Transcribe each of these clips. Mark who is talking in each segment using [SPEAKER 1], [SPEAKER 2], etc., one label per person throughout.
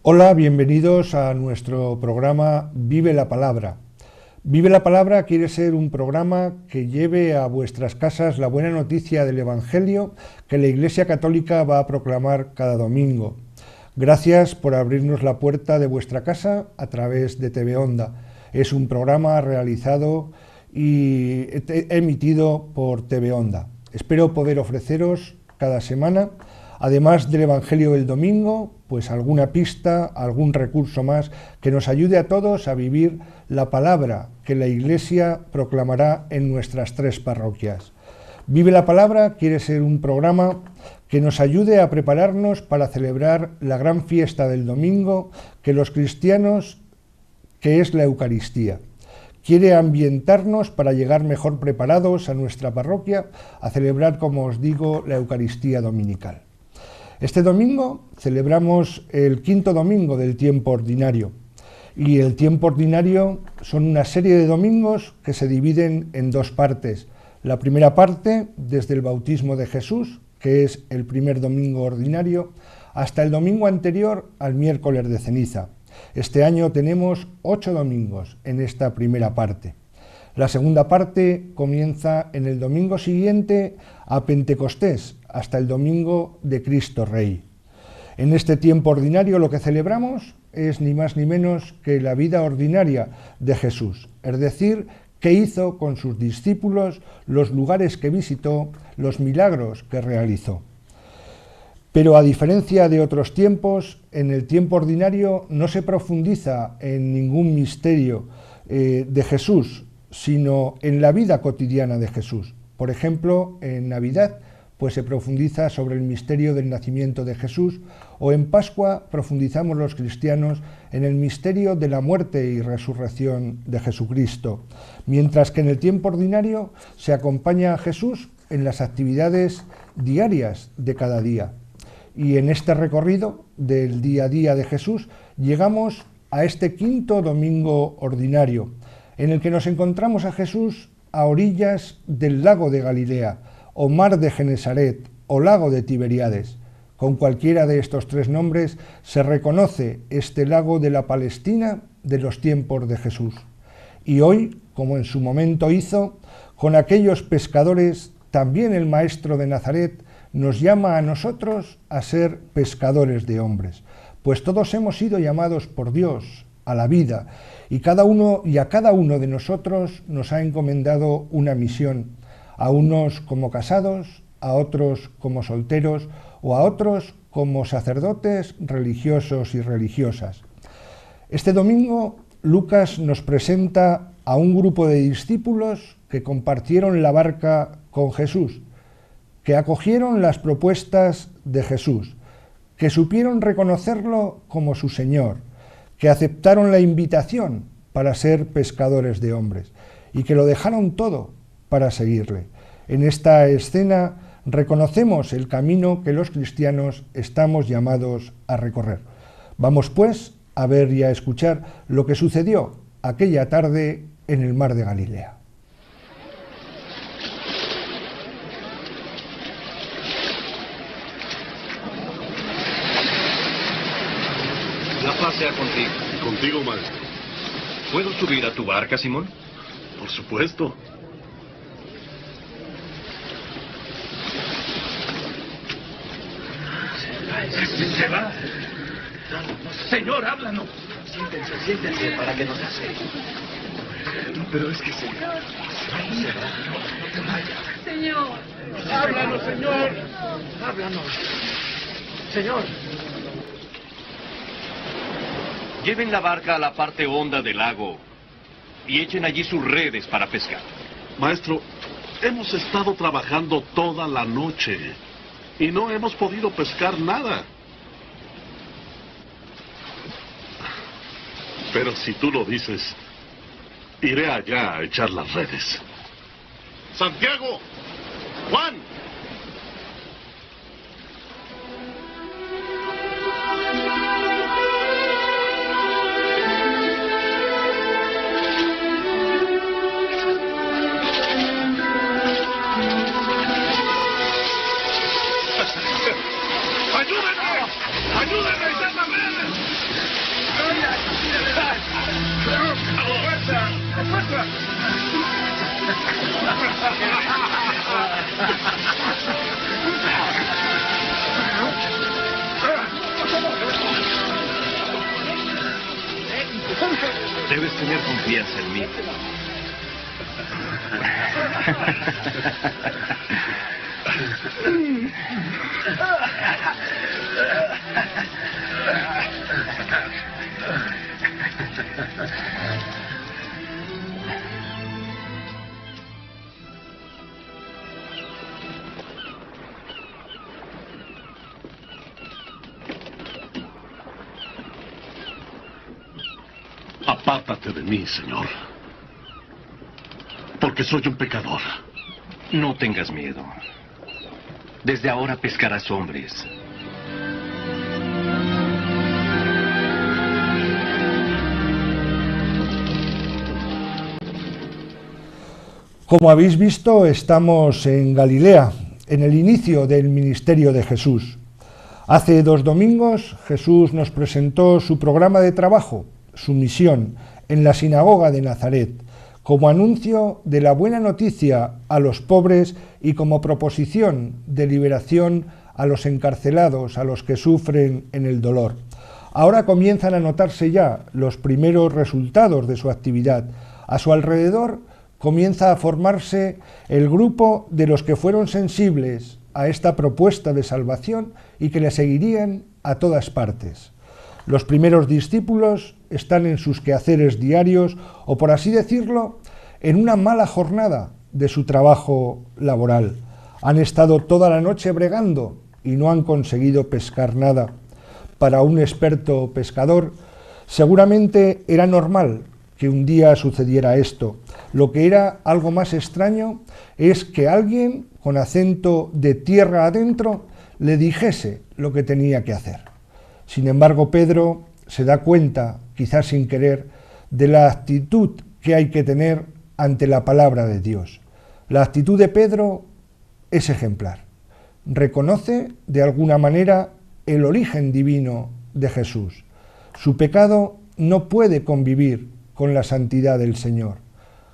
[SPEAKER 1] Hola, bienvenidos a nuestro programa Vive la Palabra. Vive la Palabra quiere ser un programa que lleve a vuestras casas la buena noticia del Evangelio que la Iglesia Católica va a proclamar cada domingo. Gracias por abrirnos la puerta de vuestra casa a través de TV Onda. Es un programa realizado y emitido por TV Onda. Espero poder ofreceros cada semana, además del Evangelio del domingo, pues alguna pista, algún recurso más que nos ayude a todos a vivir la palabra que la Iglesia proclamará en nuestras 3 parroquias. Vive la Palabra quiere ser un programa que nos ayude a prepararnos para celebrar la gran fiesta del domingo que los cristianos, que es la Eucaristía. Quiere ambientarnos para llegar mejor preparados a nuestra parroquia a celebrar, como os digo, la Eucaristía dominical. Este domingo celebramos el 5º domingo del tiempo ordinario, y el tiempo ordinario son una serie de domingos que se dividen en 2 partes. La primera parte, desde el bautismo de Jesús, que es el primer domingo ordinario, hasta el domingo anterior al miércoles de ceniza. Este año tenemos 8 domingos en esta primera parte. La segunda parte comienza en el domingo siguiente a Pentecostés, hasta el domingo de Cristo Rey. En este tiempo ordinario lo que celebramos es ni más ni menos que la vida ordinaria de Jesús, es decir, qué hizo con sus discípulos, los lugares que visitó, los milagros que realizó. Pero a diferencia de otros tiempos, en el tiempo ordinario no se profundiza en ningún misterio de Jesús, sino en la vida cotidiana de Jesús. Por ejemplo, en Navidad pues se profundiza sobre el misterio del nacimiento de Jesús, o en Pascua profundizamos los cristianos en el misterio de la muerte y resurrección de Jesucristo, mientras que en el tiempo ordinario se acompaña a Jesús en las actividades diarias de cada día. Y en este recorrido del día a día de Jesús llegamos a este 5º domingo ordinario, en el que nos encontramos a Jesús a orillas del lago de Galilea, o mar de Genesaret, o lago de Tiberíades. Con cualquiera de estos 3 nombres se reconoce este lago de la Palestina de los tiempos de Jesús. Y hoy, como en su momento hizo, con aquellos pescadores, también el Maestro de Nazaret nos llama a nosotros a ser pescadores de hombres, pues todos hemos sido llamados por Dios a la vida, y a cada uno de nosotros nos ha encomendado una misión, a unos como casados, a otros como solteros o a otros como sacerdotes religiosos y religiosas. Este domingo Lucas nos presenta a un grupo de discípulos que compartieron la barca con Jesús, que acogieron las propuestas de Jesús, que supieron reconocerlo como su Señor, que aceptaron la invitación para ser pescadores de hombres y que lo dejaron todo para seguirle. En esta escena reconocemos el camino que los cristianos estamos llamados a recorrer. Vamos pues a ver y a escuchar lo que sucedió aquella tarde en el mar de Galilea.
[SPEAKER 2] La paz sea contigo.
[SPEAKER 3] Y contigo, maestro.
[SPEAKER 2] ¿Puedo subir a tu barca, Simón?
[SPEAKER 3] Por supuesto.
[SPEAKER 4] Se va. Señor, háblanos.
[SPEAKER 5] Siéntense para que nos hace.
[SPEAKER 4] Pero es que se va. No te vayas.
[SPEAKER 6] Señor.
[SPEAKER 4] Háblanos, Señor. Háblanos. Señor.
[SPEAKER 2] Lleven la barca a la parte honda del lago y echen allí sus redes para pescar.
[SPEAKER 3] Maestro, hemos estado trabajando toda la noche y no hemos podido pescar nada. Pero si tú lo dices, iré allá a echar las redes. Santiago, Juan. ¡Ayúdame! ¡Ayúdenme a echar las redes! ¡Fuerza! ¡Fuerza!
[SPEAKER 2] Debes tener confianza en mí.
[SPEAKER 3] Apártate de mí, Señor, porque soy un pecador.
[SPEAKER 2] No tengas miedo. Desde ahora pescarás hombres.
[SPEAKER 1] Como habéis visto, estamos en Galilea, en el inicio del ministerio de Jesús. Hace 2 domingos Jesús nos presentó su programa de trabajo, su misión, en la sinagoga de Nazaret, como anuncio de la buena noticia a los pobres y como proposición de liberación a los encarcelados, a los que sufren en el dolor. Ahora comienzan a notarse ya los primeros resultados de su actividad. A su alrededor comienza a formarse el grupo de los que fueron sensibles a esta propuesta de salvación y que le seguirían a todas partes. Los primeros discípulos están en sus quehaceres diarios o, por así decirlo, en una mala jornada de su trabajo laboral. Han estado toda la noche bregando y no han conseguido pescar nada. Para un experto pescador, seguramente era normal que un día sucediera esto. Lo que era algo más extraño es que alguien con acento de tierra adentro le dijese lo que tenía que hacer. Sin embargo, Pedro se da cuenta, quizás sin querer, de la actitud que hay que tener ante la palabra de Dios. La actitud de Pedro es ejemplar. Reconoce, de alguna manera, el origen divino de Jesús. Su pecado no puede convivir con la santidad del Señor.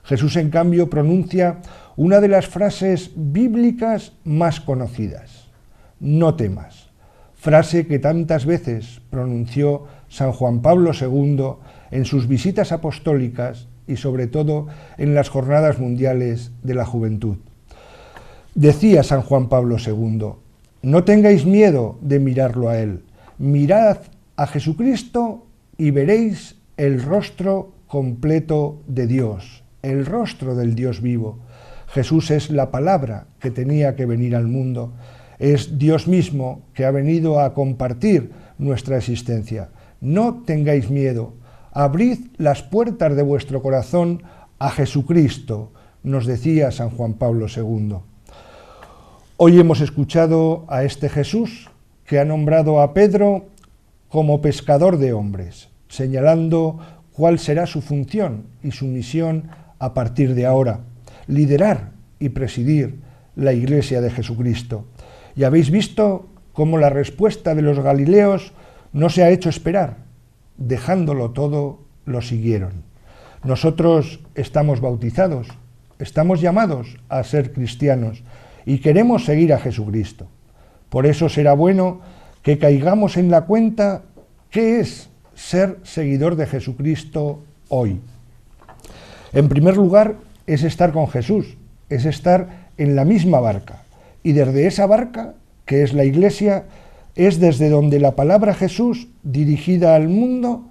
[SPEAKER 1] Jesús, en cambio, pronuncia una de las frases bíblicas más conocidas: no temas. Frase que tantas veces pronunció San Juan Pablo II en sus visitas apostólicas y sobre todo en las Jornadas Mundiales de la Juventud. Decía San Juan Pablo II: no tengáis miedo de mirarlo a Él, mirad a Jesucristo y veréis el rostro completo de Dios, el rostro del Dios vivo. Jesús es la palabra que tenía que venir al mundo. Es Dios mismo que ha venido a compartir nuestra existencia. No tengáis miedo, abrid las puertas de vuestro corazón a Jesucristo, nos decía San Juan Pablo II. Hoy hemos escuchado a este Jesús que ha nombrado a Pedro como pescador de hombres, señalando cuál será su función y su misión a partir de ahora: liderar y presidir la Iglesia de Jesucristo. Y habéis visto cómo la respuesta de los galileos no se ha hecho esperar. Dejándolo todo, lo siguieron. Nosotros estamos bautizados, estamos llamados a ser cristianos y queremos seguir a Jesucristo. Por eso será bueno que caigamos en la cuenta qué es ser seguidor de Jesucristo hoy. En primer lugar, es estar con Jesús, es estar en la misma barca. Y desde esa barca, que es la Iglesia, es desde donde la palabra Jesús, dirigida al mundo,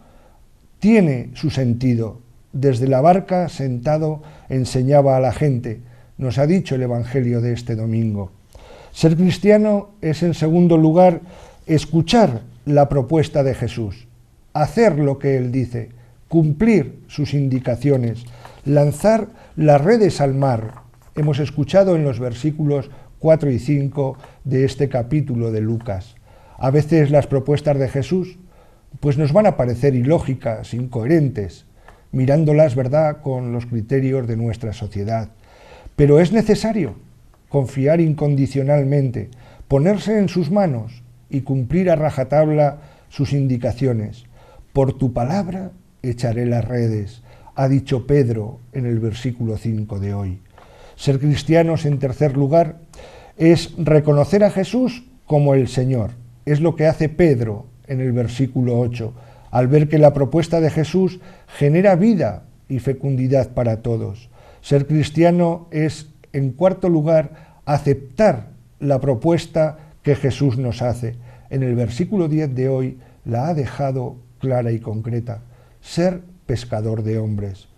[SPEAKER 1] tiene su sentido. Desde la barca, sentado, enseñaba a la gente. Nos ha dicho el Evangelio de este domingo. Ser cristiano es, en segundo lugar, escuchar la propuesta de Jesús, hacer lo que Él dice, cumplir sus indicaciones, lanzar las redes al mar. Hemos escuchado en los versículos 4 y 5 de este capítulo de Lucas. A veces las propuestas de Jesús pues nos van a parecer ilógicas, incoherentes, mirándolas, ¿verdad?, con los criterios de nuestra sociedad. Pero es necesario confiar incondicionalmente, ponerse en sus manos y cumplir a rajatabla sus indicaciones. Por tu palabra echaré las redes, ha dicho Pedro en el versículo 5 de hoy. Ser cristianos, en tercer lugar, es reconocer a Jesús como el Señor. Es lo que hace Pedro en el versículo 8, al ver que la propuesta de Jesús genera vida y fecundidad para todos. Ser cristiano es, en cuarto lugar, aceptar la propuesta que Jesús nos hace. En el versículo 10 de hoy la ha dejado clara y concreta: ser pescador de hombres.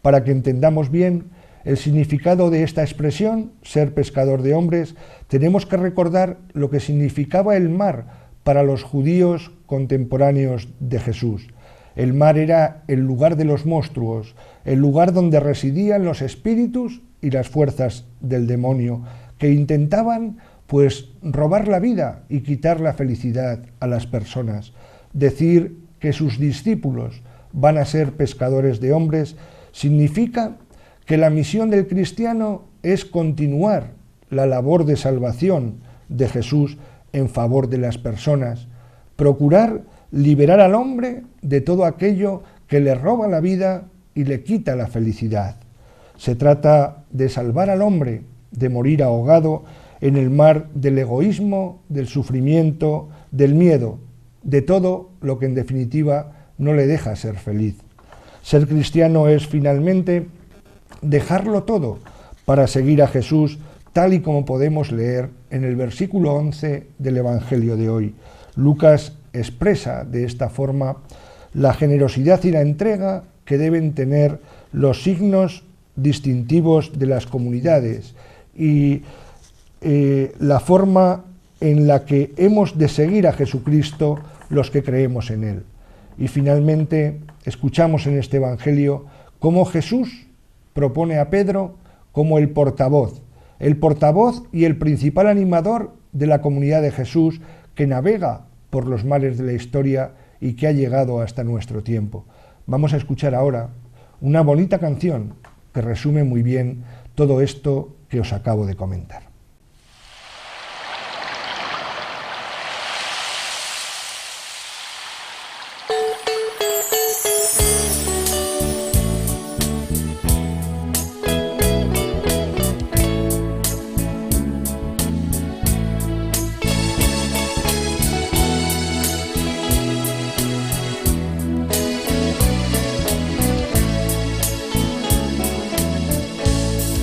[SPEAKER 1] Para que entendamos bien el significado de esta expresión, ser pescador de hombres, tenemos que recordar lo que significaba el mar para los judíos contemporáneos de Jesús. El mar era el lugar de los monstruos, el lugar donde residían los espíritus y las fuerzas del demonio, que intentaban, pues, robar la vida y quitar la felicidad a las personas. Decir que sus discípulos van a ser pescadores de hombres significa que la misión del cristiano es continuar la labor de salvación de Jesús en favor de las personas, procurar liberar al hombre de todo aquello que le roba la vida y le quita la felicidad. Se trata de salvar al hombre de morir ahogado en el mar del egoísmo, del sufrimiento, del miedo, de todo lo que en definitiva no le deja ser feliz. Ser cristiano es finalmente dejarlo todo para seguir a Jesús, tal y como podemos leer en el versículo 11 del Evangelio de hoy. Lucas expresa de esta forma la generosidad y la entrega que deben tener los signos distintivos de las comunidades y la forma en la que hemos de seguir a Jesucristo los que creemos en Él. Y finalmente escuchamos en este Evangelio cómo Jesús propone a Pedro como el portavoz y el principal animador de la comunidad de Jesús que navega por los mares de la historia y que ha llegado hasta nuestro tiempo. Vamos a escuchar ahora una bonita canción que resume muy bien todo esto que os acabo de comentar.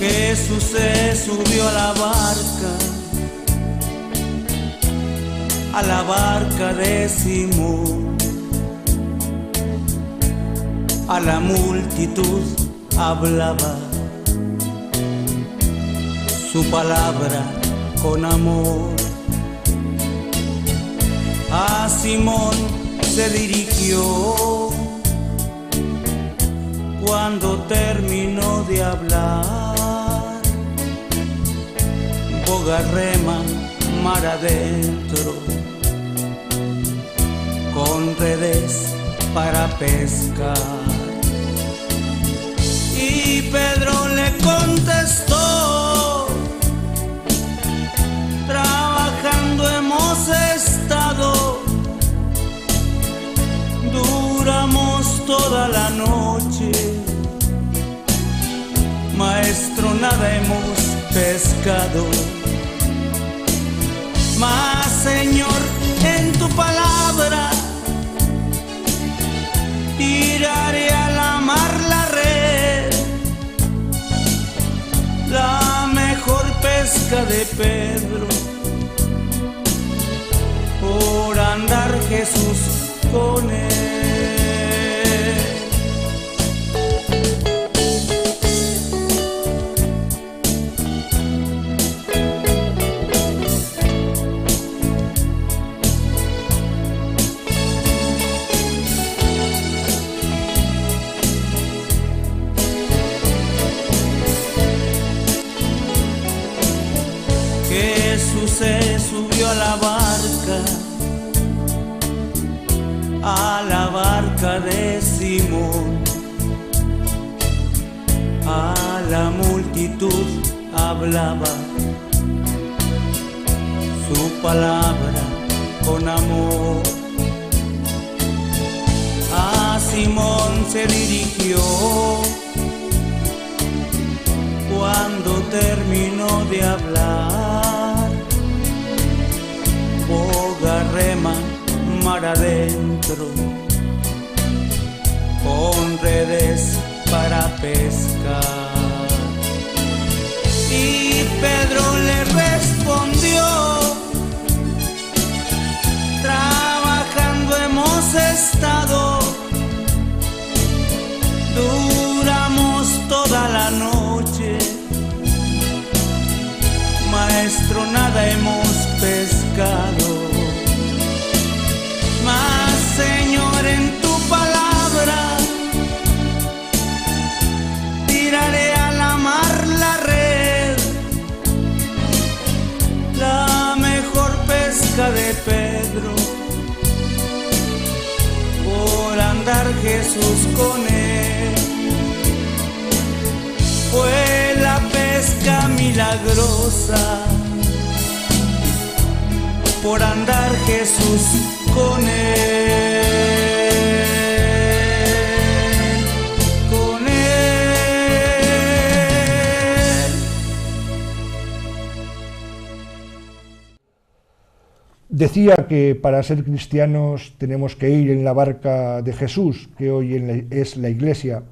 [SPEAKER 6] Jesús se subió a la barca de Simón. A la multitud hablaba su palabra con amor. A Simón se dirigió cuando terminó de hablar. Boga rema mar adentro, con redes para pescar. Y Pedro le contestó: trabajando hemos estado, duramos toda la noche, maestro, nada hemos pescado. Mas, Señor, en tu palabra tiraré a la mar la red, la mejor pesca de Pedro, por andar Jesús con él. Jesús se subió a la barca de Simón. A la multitud hablaba su palabra con amor. A Simón se dirigió cuando terminó de hablar. Boga, rema, mar adentro, con redes para pescar. Y Pedro le respondió: trabajando hemos estado, duramos toda la noche, maestro, nada hemos pescado. Mas, Señor, en tu palabra tiraré a la mar la red, la mejor pesca de Pedro, por andar Jesús con él. Fue la pesca milagrosa, por andar Jesús con él, con él.
[SPEAKER 1] Decía que para ser cristianos tenemos que ir en la barca de Jesús, que hoy es la Iglesia.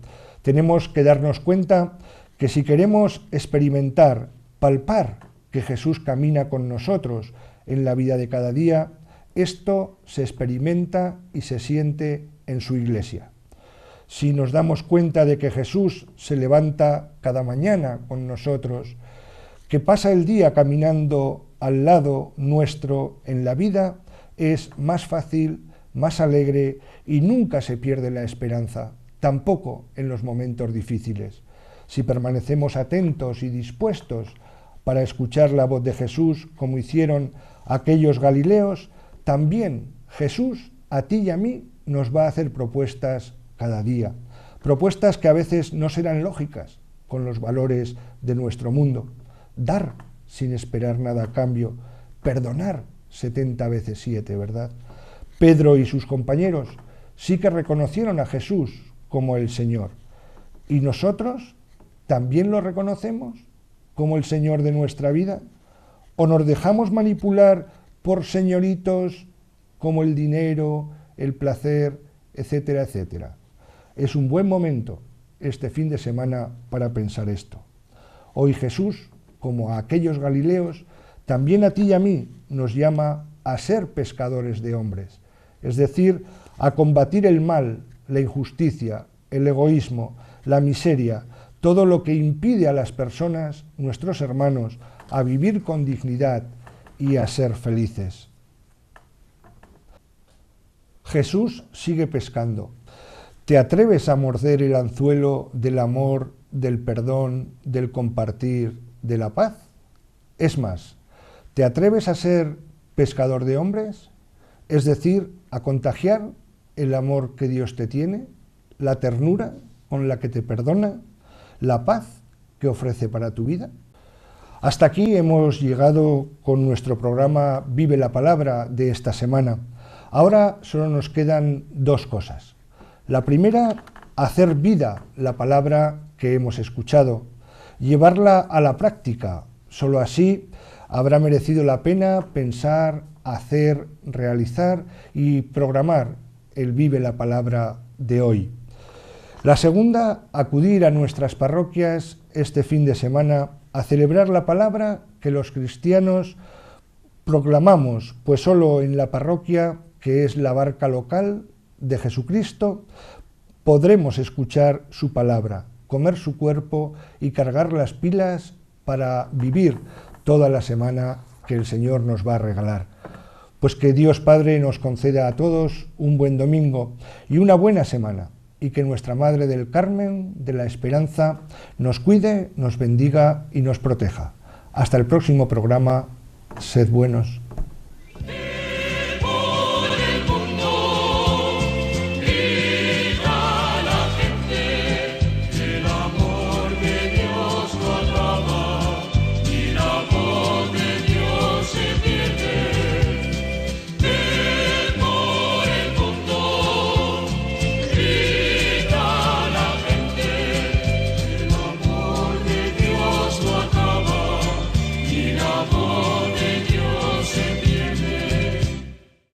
[SPEAKER 1] Tenemos que darnos cuenta que si queremos experimentar, palpar que Jesús camina con nosotros en la vida de cada día, esto se experimenta y se siente en su Iglesia. Si nos damos cuenta de que Jesús se levanta cada mañana con nosotros, que pasa el día caminando al lado nuestro en la vida, es más fácil, más alegre y nunca se pierde la esperanza, tampoco en los momentos difíciles. Si permanecemos atentos y dispuestos para escuchar la voz de Jesús, como hicieron aquellos galileos, también Jesús a ti y a mí nos va a hacer propuestas cada día, propuestas que a veces no serán lógicas con los valores de nuestro mundo. Dar sin esperar nada a cambio, perdonar 70 veces 7, ¿verdad? Pedro y sus compañeros sí que reconocieron a Jesús como el Señor. ¿Y nosotros también lo reconocemos como el Señor de nuestra vida? ¿O nos dejamos manipular por señoritos como el dinero, el placer, etcétera, etcétera? Es un buen momento este fin de semana para pensar esto. Hoy Jesús, como a aquellos galileos, también a ti y a mí nos llama a ser pescadores de hombres, es decir, a combatir el mal, la injusticia, el egoísmo, la miseria, todo lo que impide a las personas, nuestros hermanos, a vivir con dignidad y a ser felices. Jesús sigue pescando. ¿Te atreves a morder el anzuelo del amor, del perdón, del compartir, de la paz? Es más, ¿te atreves a ser pescador de hombres? Es decir, a contagiar el amor que Dios te tiene, la ternura con la que te perdona, la paz que ofrece para tu vida. Hasta aquí hemos llegado con nuestro programa Vive la Palabra de esta semana. Ahora solo nos quedan dos cosas. La primera, hacer vida la palabra que hemos escuchado, llevarla a la práctica. Solo así habrá merecido la pena pensar, hacer, realizar y programar el Vive la Palabra de hoy. La segunda, acudir a nuestras parroquias este fin de semana a celebrar la palabra que los cristianos proclamamos, pues solo en la parroquia, que es la barca local de Jesucristo, podremos escuchar su palabra, comer su cuerpo y cargar las pilas para vivir toda la semana que el Señor nos va a regalar. Pues que Dios Padre nos conceda a todos un buen domingo y una buena semana, y que nuestra Madre del Carmen, de la Esperanza, nos cuide, nos bendiga y nos proteja. Hasta el próximo programa, sed buenos.